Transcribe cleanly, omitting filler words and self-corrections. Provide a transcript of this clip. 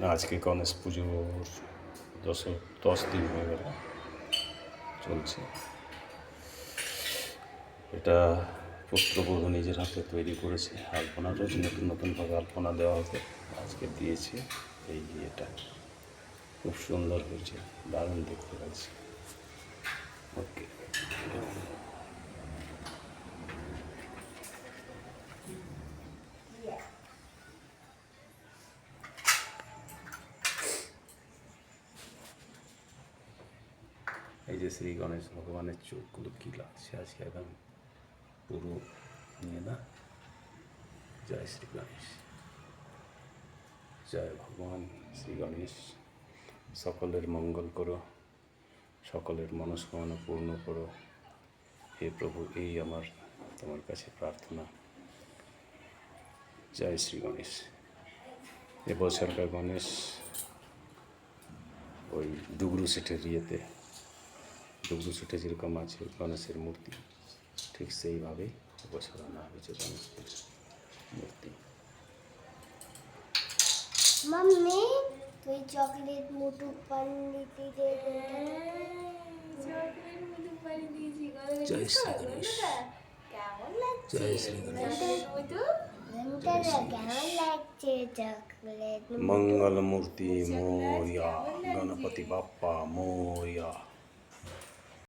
আজকে গণেশ পুজোর 10 দিন হয়ে গেল চলছে। এটা পুত্রবধূ নিজের হাতে তৈরি করেছে। আলপনা রোজ নতুন নতুনভাবে আলপনা দেওয়া হতো, আজকে দিয়েছে। এই এটা খুব সুন্দর হয়েছে, দারুণ দেখতে লাগছে। ওকে, এই যে শ্রী গণেশ ভগবানের চোখগুলো কী লাগছে আজকে, একদম পুরো নিয়ে না। জয় শ্রী গণেশ, জয় ভগবান শ্রী গণেশ। সকলের মঙ্গল করো, সকলের মনস্কামনা পূর্ণ করো। হে প্রভু, এই আমার তোমার কাছে প্রার্থনা। জয় শ্রী গণেশ। এবছরকার গণেশ ওই দুগরু সেটের ইয়েতে, দুগরু সেটে যেরকম আছে গণেশের মূর্তি, ঠিক সেইভাবেই এবছর আনা হয়েছে গণেশের মূর্তি। मम्मी তুই চকলেট মুটু পানি দিতে দে। চকলেট মুটু পানি দিয়েছি। জয় শ্রী গণেশ, কেমন লাগছে? জয় শ্রী গণেশ। মুটু কেমন লাগছে চকলেট? मंगल मूर्ति मोरिया, गणपति बाप्पा मोरिया।